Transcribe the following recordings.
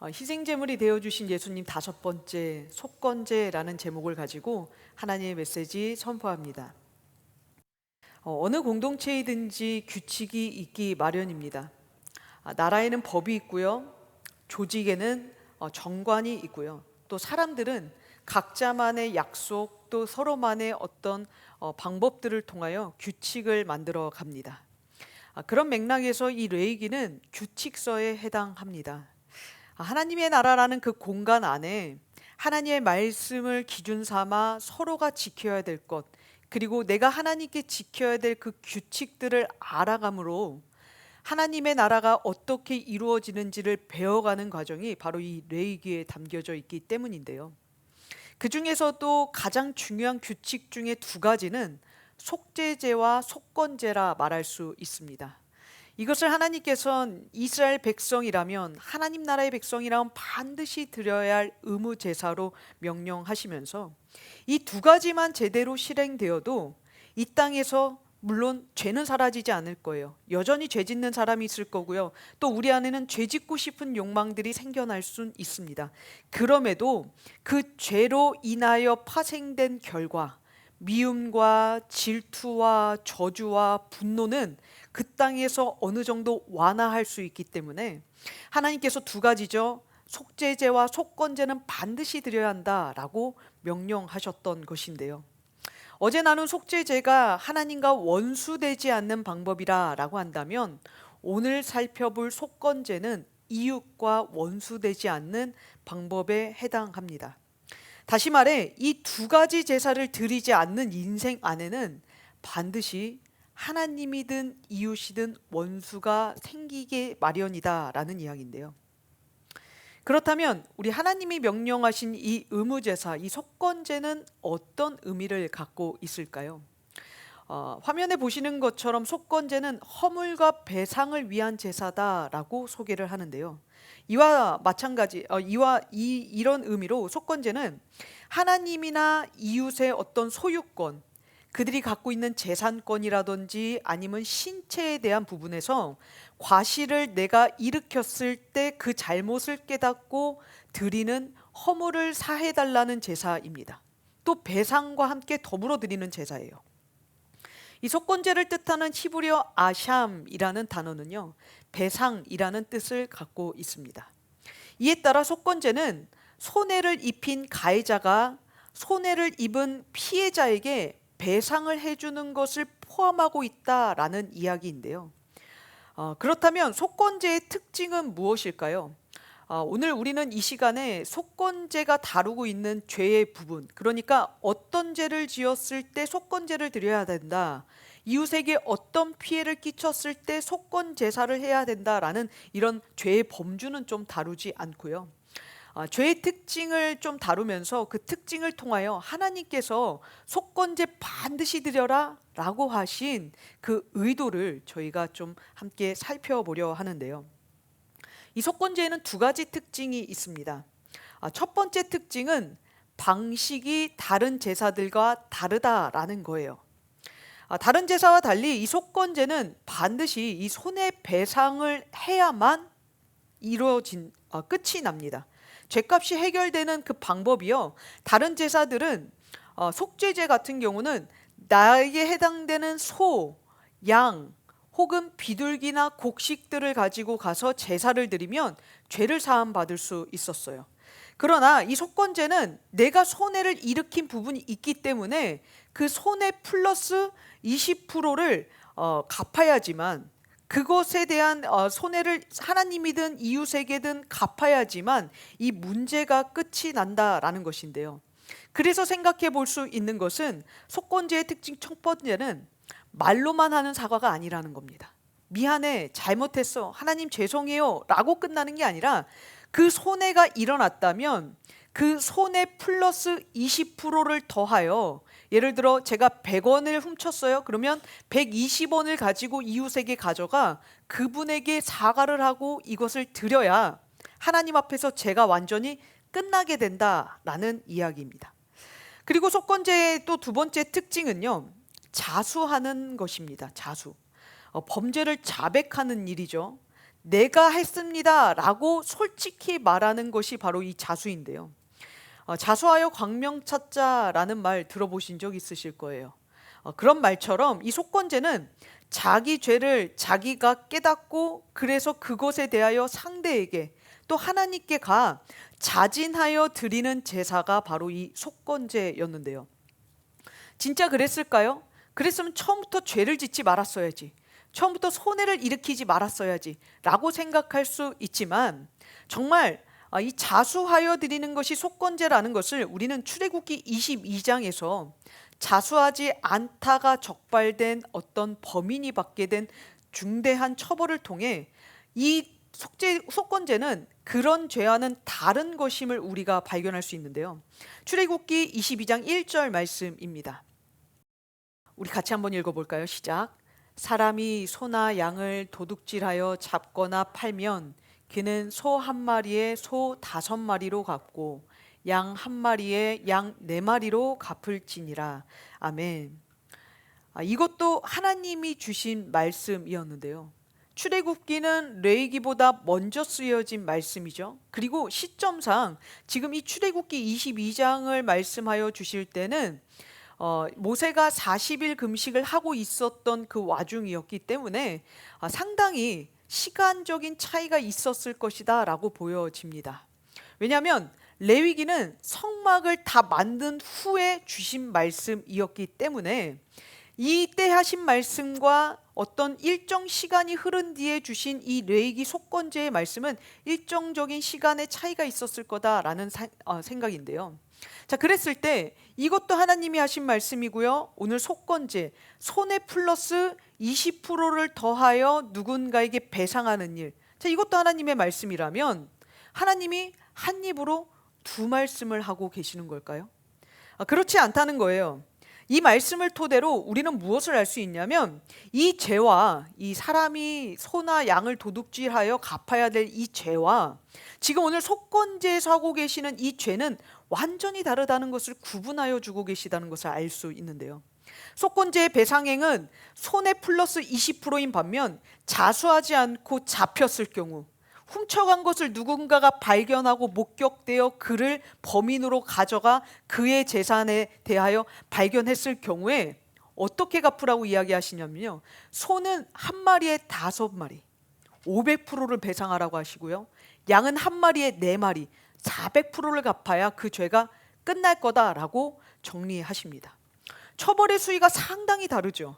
희생제물이 되어주신 예수님 5번째 속건제라는 제목을 가지고 하나님의 메시지 선포합니다. 어느 공동체이든지 규칙이 있기 마련입니다. 나라에는 법이 있고요, 조직에는 정관이 있고요, 또 사람들은 각자만의 약속, 또 서로만의 어떤 방법들을 통하여 규칙을 만들어 갑니다. 그런 맥락에서 이 레위기는 규칙서에 해당합니다. 하나님의 나라라는 그 공간 안에 하나님의 말씀을 기준 삼아 서로가 지켜야 될 것, 그리고 내가 하나님께 지켜야 될 그 규칙들을 알아감으로 하나님의 나라가 어떻게 이루어지는지를 배워가는 과정이 바로 이 레위기에 담겨져 있기 때문인데요. 그 중에서도 가장 중요한 규칙 중에 2가지는 속죄제와 속건제라 말할 수 있습니다. 이것을 하나님께서는 이스라엘 백성이라면, 하나님 나라의 백성이라면 반드시 드려야 할 의무 제사로 명령하시면서 이 2가지만 제대로 실행되어도 이 땅에서 물론 죄는 사라지지 않을 거예요. 여전히 죄 짓는 사람이 있을 거고요. 또 우리 안에는 죄 짓고 싶은 욕망들이 생겨날 수 있습니다. 그럼에도 그 죄로 인하여 파생된 결과, 미움과 질투와 저주와 분노는 그 땅에서 어느 정도 완화할 수 있기 때문에 하나님께서 2가지죠. 속죄제와 속건제는 반드시 드려야 한다라고 명령하셨던 것인데요. 어제 나눈 속죄제가 하나님과 원수되지 않는 방법이라고 한다면, 오늘 살펴볼 속건제는 이웃과 원수되지 않는 방법에 해당합니다. 다시 말해, 이 2가지 제사를 드리지 않는 인생 안에는 반드시 하나님이든 이웃이든 원수가 생기게 마련이다라는 이야기인데요. 그렇다면 우리 하나님이 명령하신 이 의무제사, 이 속건제는 어떤 의미를 갖고 있을까요? 화면에 보시는 것처럼 속건제는 허물과 배상을 위한 제사다라고 소개를 하는데요. 이와 마찬가지, 이런 의미로 속건제는 하나님이나 이웃의 어떤 소유권, 그들이 갖고 있는 재산권이라든지 아니면 신체에 대한 부분에서 과실을 내가 일으켰을 때 그 잘못을 깨닫고 드리는 허물을 사해달라는 제사입니다. 또 배상과 함께 더불어 드리는 제사예요. 이 속건제를 뜻하는 히브리어 아샴이라는 단어는요, 배상이라는 뜻을 갖고 있습니다. 이에 따라 속건제는 손해를 입힌 가해자가 손해를 입은 피해자에게 배상을 해주는 것을 포함하고 있다라는 이야기인데요. 그렇다면 속건제의 특징은 무엇일까요? 오늘 우리는 이 시간에 속건제가 다루고 있는 죄의 부분, 그러니까 어떤 죄를 지었을 때 속건제를 드려야 된다, 이웃에게 어떤 피해를 끼쳤을 때 속건 제사를 해야 된다라는 이런 죄의 범주는 좀 다루지 않고요. 죄의 특징을 좀 다루면서 그 특징을 통하여 하나님께서 속건제 반드시 드려라 라고 하신 그 의도를 저희가 좀 함께 살펴보려 하는데요. 이 속건제에는 2가지 특징이 있습니다. 첫 번째 특징은 방식이 다른 제사들과 다르다라는 거예요. 다른 제사와 달리 이 속건제는 반드시 이 손해배상을 해야만 이루어진 끝이 납니다. 죄값이 해결되는 그 방법이요, 다른 제사들은 속죄제 같은 경우는 나에게 해당되는 소, 양 혹은 비둘기나 곡식들을 가지고 가서 제사를 드리면 죄를 사함 받을 수 있었어요. 그러나 이 속건제는 내가 손해를 일으킨 부분이 있기 때문에 그 손해 플러스 20%를 갚아야지만, 그것에 대한 손해를 하나님이든 이웃에게든 갚아야지만 이 문제가 끝이 난다라는 것인데요. 그래서 생각해 볼 수 있는 것은 속건제의 특징 첫 번째는 말로만 하는 사과가 아니라는 겁니다. 미안해, 잘못했어, 하나님 죄송해요 라고 끝나는 게 아니라, 그 손해가 일어났다면 그 손해 플러스 20%를 더하여, 예를 들어 제가 100원을 훔쳤어요. 그러면 120원을 가지고 이웃에게 가져가 그분에게 사과를 하고 이것을 드려야 하나님 앞에서 제가 완전히 끝나게 된다라는 이야기입니다. 그리고 속건제의 또 2번째 특징은요, 자수하는 것입니다. 자수. 범죄를 자백하는 일이죠. 내가 했습니다 라고 솔직히 말하는 것이 바로 이 자수인데요. 자수하여 광명 찾자라는 말 들어보신 적 있으실 거예요. 그런 말처럼 이 속건제는 자기 죄를 자기가 깨닫고 그래서 그것에 대하여 상대에게 또 하나님께 가 자진하여 드리는 제사가 바로 이 속건제였는데요. 진짜 그랬을까요? 그랬으면 처음부터 죄를 짓지 말았어야지, 처음부터 손해를 일으키지 말았어야지 라고 생각할 수 있지만, 정말 이 자수하여 드리는 것이 속건제라는 것을 우리는 출애굽기 22장에서 자수하지 않다가 적발된 어떤 범인이 받게 된 중대한 처벌을 통해 이 속건제는 그런 죄와는 다른 것임을 우리가 발견할 수 있는데요. 출애굽기 22장 1절 말씀입니다. 우리 같이 한번 읽어볼까요? 시작. 사람이 소나 양을 도둑질하여 잡거나 팔면 그는 소 한 마리에 소 5마리로 갚고 양 한 마리에 양 4마리로 갚을지니라. 아멘. 이것도 하나님이 주신 말씀이었는데요. 출애굽기는 레위기보다 먼저 쓰여진 말씀이죠. 그리고 시점상 지금 이 출애굽기 22장을 말씀하여 주실 때는 모세가 40일 금식을 하고 있었던 그 와중이었기 때문에 상당히 시간적인 차이가 있었을 것이다 라고 보여집니다. 왜냐하면 레위기는 성막을 다 만든 후에 주신 말씀이었기 때문에 이때 하신 말씀과 어떤 일정 시간이 흐른 뒤에 주신 이 레위기 속건제의 말씀은 일정적인 시간의 차이가 있었을 거다라는 생각인데요. 자, 그랬을 때 이것도 하나님이 하신 말씀이고요. 오늘 속건제, 손해 플러스 20%를 더하여 누군가에게 배상하는 일, 자, 이것도 하나님의 말씀이라면 하나님이 한 입으로 두 말씀을 하고 계시는 걸까요? 그렇지 않다는 거예요. 이 말씀을 토대로 우리는 무엇을 알 수 있냐면, 이 죄와 이 사람이 소나 양을 도둑질하여 갚아야 될 이 죄와 지금 오늘 속건제에서 하고 계시는 이 죄는 완전히 다르다는 것을 구분하여 주고 계시다는 것을 알 수 있는데요. 속건제의 배상행은 손해 플러스 20%인 반면 자수하지 않고 잡혔을 경우, 훔쳐간 것을 누군가가 발견하고 목격되어 그를 범인으로 가져가 그의 재산에 대하여 발견했을 경우에 어떻게 갚으라고 이야기하시냐면요, 소는 한 마리에 5마리 500%를 배상하라고 하시고요, 양은 한 마리에 4마리 400%를 갚아야 그 죄가 끝날 거다라고 정리하십니다. 처벌의 수위가 상당히 다르죠.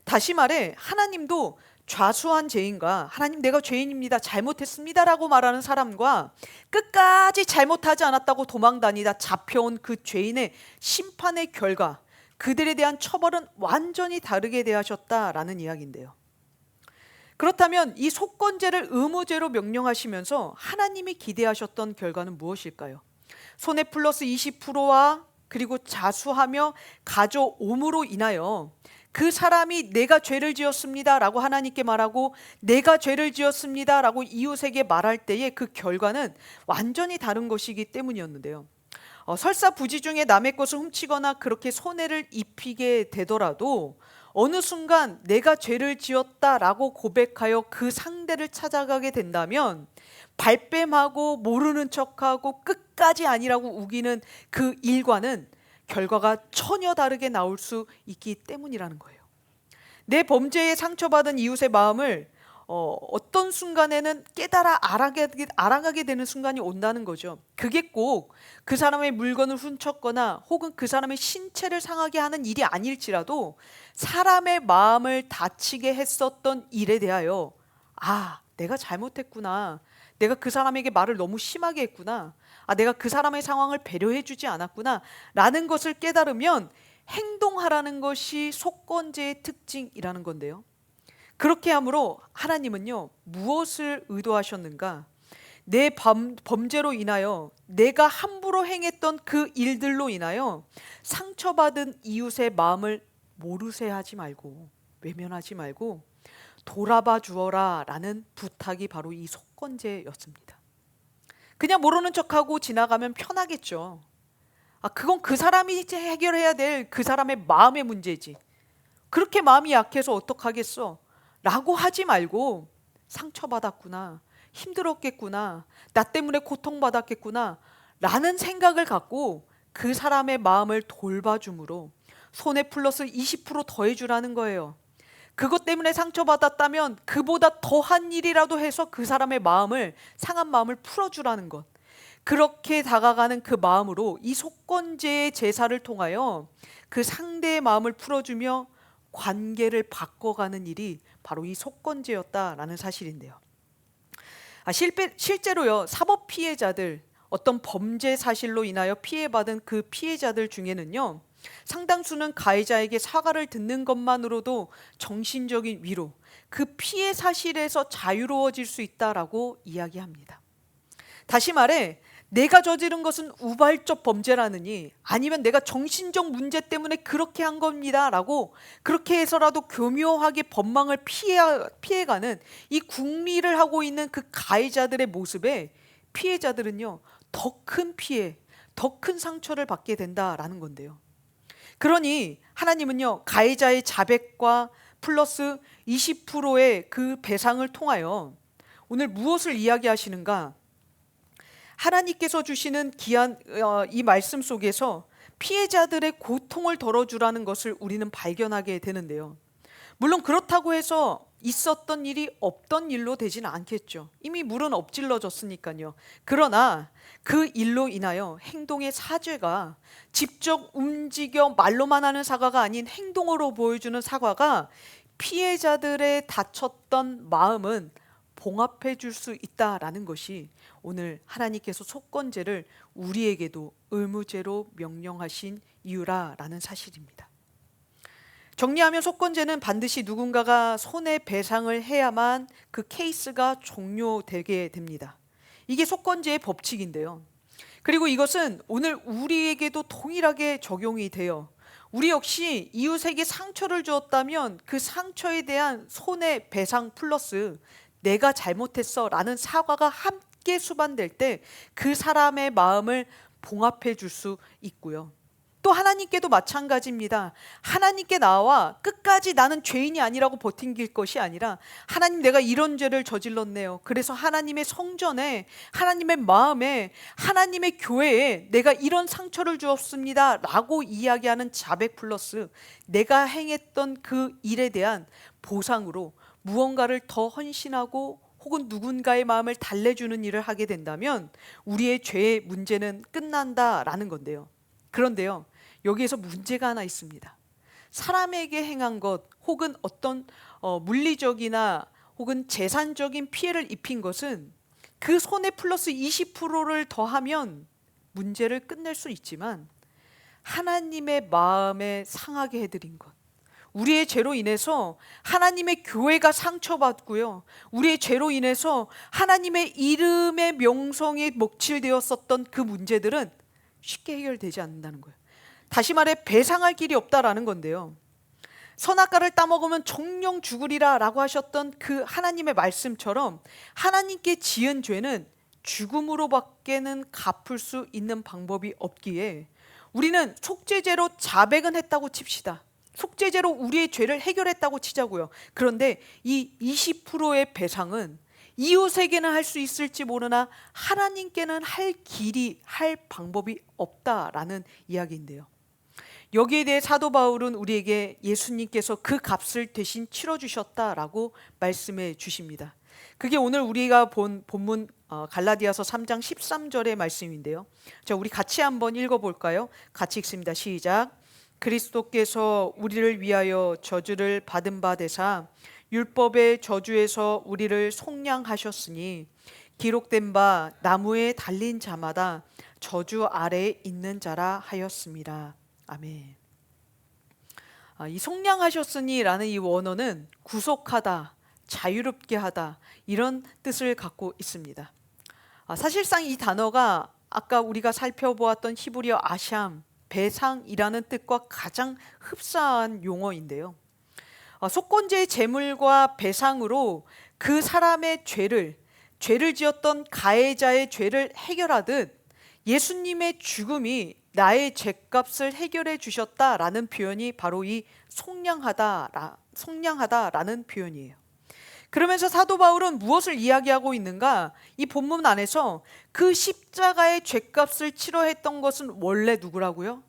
다시 말해 하나님도 좌수한 죄인과 하나님 내가 죄인입니다, 잘못했습니다 라고 말하는 사람과 끝까지 잘못하지 않았다고 도망다니다 잡혀온 그 죄인의 심판의 결과, 그들에 대한 처벌은 완전히 다르게 대하셨다라는 이야기인데요. 그렇다면 이 속건제를 의무제로 명령하시면서 하나님이 기대하셨던 결과는 무엇일까요? 손해 플러스 20%와 그리고 자수하며 가져옴으로 인하여 그 사람이 내가 죄를 지었습니다 라고 하나님께 말하고 내가 죄를 지었습니다 라고 이웃에게 말할 때의 그 결과는 완전히 다른 것이기 때문이었는데요. 설사 부지 중에 남의 것을 훔치거나 그렇게 손해를 입히게 되더라도 어느 순간 내가 죄를 지었다라고 고백하여 그 상대를 찾아가게 된다면 발뺌하고 모르는 척하고 끝까지 아니라고 우기는 그 일과는 결과가 전혀 다르게 나올 수 있기 때문이라는 거예요. 내 범죄에 상처받은 이웃의 마음을 어떤 순간에는 깨달아 알아가게 되는 순간이 온다는 거죠. 그게 꼭 그 사람의 물건을 훔쳤거나 혹은 그 사람의 신체를 상하게 하는 일이 아닐지라도 사람의 마음을 다치게 했었던 일에 대하여 내가 잘못했구나, 내가 그 사람에게 말을 너무 심하게 했구나, 내가 그 사람의 상황을 배려해 주지 않았구나 라는 것을 깨달으면 행동하라는 것이 속건제의 특징이라는 건데요. 그렇게 함으로 하나님은요, 무엇을 의도하셨는가? 내 범죄로 인하여 내가 함부로 행했던 그 일들로 인하여 상처받은 이웃의 마음을 모르쇠 하지 말고 외면하지 말고 돌아봐 주어라 라는 부탁이 바로 이 속건제였습니다. 그냥 모르는 척하고 지나가면 편하겠죠. 그건 그 사람이 이제 해결해야 될 그 사람의 마음의 문제지, 그렇게 마음이 약해서 어떡하겠어 라고 하지 말고 상처받았구나, 힘들었겠구나, 나 때문에 고통받았겠구나 라는 생각을 갖고 그 사람의 마음을 돌봐줌으로 손해 플러스 20% 더해주라는 거예요. 그것 때문에 상처받았다면 그보다 더한 일이라도 해서 그 사람의 마음을, 상한 마음을 풀어주라는 것. 그렇게 다가가는 그 마음으로 이 속건제의 제사를 통하여 그 상대의 마음을 풀어주며 관계를 바꿔가는 일이 바로 이 속건제였다라는 사실인데요. 실제로요, 사법 피해자들, 어떤 범죄 사실로 인하여 피해받은 그 피해자들 중에는요, 상당수는 가해자에게 사과를 듣는 것만으로도 정신적인 위로, 그 피해 사실에서 자유로워질 수 있다라고 이야기합니다. 다시 말해, 내가 저지른 것은 우발적 범죄라느니, 아니면 내가 정신적 문제 때문에 그렇게 한 겁니다 라고 그렇게 해서라도 교묘하게 법망을 피해가는 이 궁리를 하고 있는 그 가해자들의 모습에 피해자들은요, 더 큰 피해, 더 큰 상처를 받게 된다라는 건데요. 그러니 하나님은요, 가해자의 자백과 플러스 20%의 그 배상을 통하여 오늘 무엇을 이야기하시는가? 하나님께서 주시는 귀한 이 말씀 속에서 피해자들의 고통을 덜어주라는 것을 우리는 발견하게 되는데요. 물론 그렇다고 해서 있었던 일이 없던 일로 되지는 않겠죠. 이미 물은 엎질러졌으니까요. 그러나 그 일로 인하여 행동의 사죄가 직접 움직여 말로만 하는 사과가 아닌 행동으로 보여주는 사과가 피해자들의 다쳤던 마음은 봉합해 줄 수 있다라는 것이 오늘 하나님께서 속건제를 우리에게도 의무제로 명령하신 이유라는 사실입니다. 정리하면 속건제는 반드시 누군가가 손해배상을 해야만 그 케이스가 종료되게 됩니다. 이게 속건제의 법칙인데요. 그리고 이것은 오늘 우리에게도 동일하게 적용이 돼요. 우리 역시 이웃에게 상처를 주었다면 그 상처에 대한 손해배상 플러스 내가 잘못했어 라는 사과가 함께 수반될 때 그 사람의 마음을 봉합해 줄 수 있고요. 또 하나님께도 마찬가지입니다. 하나님께 나와 끝까지 나는 죄인이 아니라고 버틴길 것이 아니라, 하나님, 내가 이런 죄를 저질렀네요. 그래서 하나님의 성전에, 하나님의 마음에, 하나님의 교회에 내가 이런 상처를 주었습니다 라고 이야기하는 자백 플러스 내가 행했던 그 일에 대한 보상으로 무언가를 더 헌신하고 혹은 누군가의 마음을 달래주는 일을 하게 된다면 우리의 죄의 문제는 끝난다라는 건데요. 그런데요, 여기에서 문제가 하나 있습니다. 사람에게 행한 것 혹은 어떤 물리적이나 혹은 재산적인 피해를 입힌 것은 그 손해 플러스 20%를 더하면 문제를 끝낼 수 있지만, 하나님의 마음에 상하게 해드린 것, 우리의 죄로 인해서 하나님의 교회가 상처받고요, 우리의 죄로 인해서 하나님의 이름의 명성이 먹칠되었었던 그 문제들은 쉽게 해결되지 않는다는 거예요. 다시 말해 배상할 길이 없다라는 건데요. 선악과를 따먹으면 정령 죽으리라 라고 하셨던 그 하나님의 말씀처럼 하나님께 지은 죄는 죽음으로밖에는 갚을 수 있는 방법이 없기에 우리는 속죄제로 자백은 했다고 칩시다. 속죄제로 우리의 죄를 해결했다고 치자고요. 그런데 이 20%의 배상은 이웃에게는 할 수 있을지 모르나 하나님께는 할 길이, 할 방법이 없다라는 이야기인데요. 여기에 대해 사도 바울은 우리에게 예수님께서 그 값을 대신 치러주셨다라고 말씀해 주십니다. 그게 오늘 우리가 본 본문 갈라디아서 3장 13절의 말씀인데요. 자, 우리 같이 한번 읽어볼까요? 같이 읽습니다. 시작. 그리스도께서 우리를 위하여 저주를 받은 바 되사 율법의 저주에서 우리를 속량하셨으니 기록된 바 나무에 달린 자마다 저주 아래에 있는 자라 하였습니다. 아멘. 이 속량하셨으니 라는 이 원어는 구속하다, 자유롭게 하다, 이런 뜻을 갖고 있습니다. 사실상 이 단어가 아까 우리가 살펴보았던 히브리어 아샴, 배상이라는 뜻과 가장 흡사한 용어인데요. 속건제의 제물과 배상으로 그 사람의 죄를 지었던 가해자의 죄를 해결하듯 예수님의 죽음이 나의 죄값을 해결해 주셨다라는 표현이 바로 이 속량하다라는 표현이에요. 그러면서 사도 바울은 무엇을 이야기하고 있는가? 이 본문 안에서 그 십자가의 죗값을 치러했던 것은 원래 누구라고요?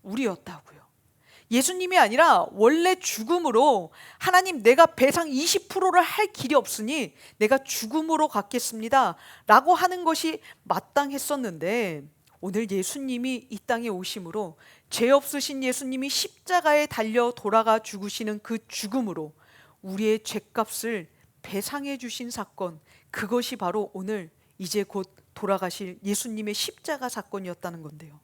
우리였다고요. 예수님이 아니라 원래 죽음으로 하나님, 내가 배상 20%를 할 길이 없으니 내가 죽음으로 갖겠습니다 라고 하는 것이 마땅했었는데, 오늘 예수님이 이 땅에 오심으로, 죄 없으신 예수님이 십자가에 달려 돌아가 죽으시는 그 죽음으로 우리의 죗값을 배상해 주신 사건, 그것이 바로 오늘 이제 곧 돌아가실 예수님의 십자가 사건이었다는 건데요.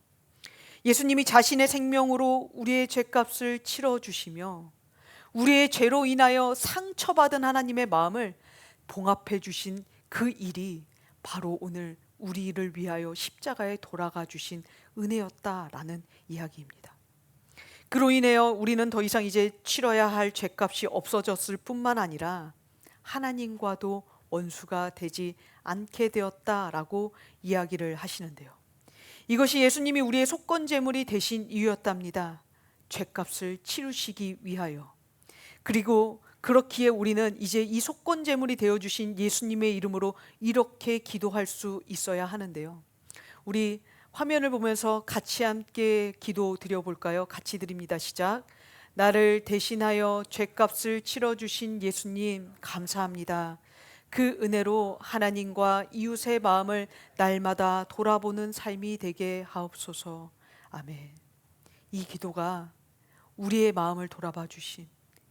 예수님이 자신의 생명으로 우리의 죗값을 치러주시며 우리의 죄로 인하여 상처받은 하나님의 마음을 봉합해 주신 그 일이 바로 오늘 우리를 위하여 십자가에 돌아가 주신 은혜였다라는 이야기입니다. 그로 인하여 우리는 더 이상 이제 치러야 할 죗값이 없어졌을 뿐만 아니라 하나님과도 원수가 되지 않게 되었다라고 이야기를 하시는데요. 이것이 예수님이 우리의 속건제물이 되신 이유였답니다. 죗값을 치르시기 위하여. 그리고 그렇기에 우리는 이제 이 속건제물이 되어주신 예수님의 이름으로 이렇게 기도할 수 있어야 하는데요. 우리 화면을 보면서 같이 함께 기도 드려볼까요? 같이 드립니다. 시작. 나를 대신하여 죗값을 치러주신 예수님 감사합니다. 그 은혜로 하나님과 이웃의 마음을 날마다 돌아보는 삶이 되게 하옵소서. 아멘. 이 기도가 우리의 마음을 돌아봐 주신,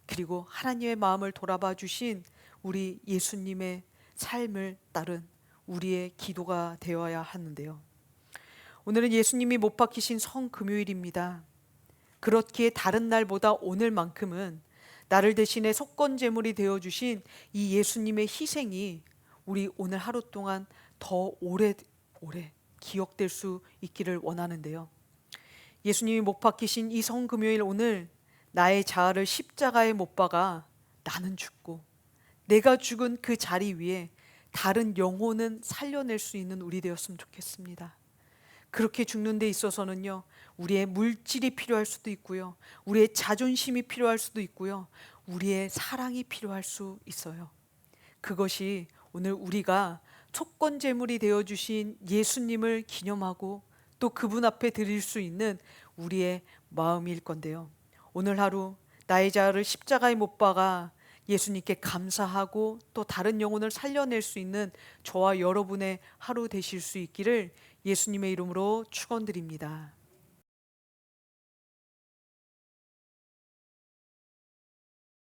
그리고 하나님의 마음을 돌아봐 주신 우리 예수님의 삶을 따른 우리의 기도가 되어야 하는데요. 오늘은 예수님이 못 박히신 성금요일입니다. 그렇기에 다른 날보다 오늘만큼은 나를 대신에 속건제물이 되어주신 이 예수님의 희생이 우리 오늘 하루 동안 더 오래 기억될 수 있기를 원하는데요. 예수님이 못 박히신 이 성금요일 오늘 나의 자아를 십자가에 못 박아 나는 죽고 내가 죽은 그 자리 위에 다른 영혼은 살려낼 수 있는 우리 되었으면 좋겠습니다. 그렇게 죽는 데 있어서는요, 우리의 물질이 필요할 수도 있고요, 우리의 자존심이 필요할 수도 있고요, 우리의 사랑이 필요할 수 있어요. 그것이 오늘 우리가 속건제물이 되어주신 예수님을 기념하고 또 그분 앞에 드릴 수 있는 우리의 마음일 건데요. 오늘 하루 나의 자아를 십자가에 못 박아 예수님께 감사하고 또 다른 영혼을 살려낼 수 있는 저와 여러분의 하루 되실 수 있기를 예수님의 이름으로 축원드립니다.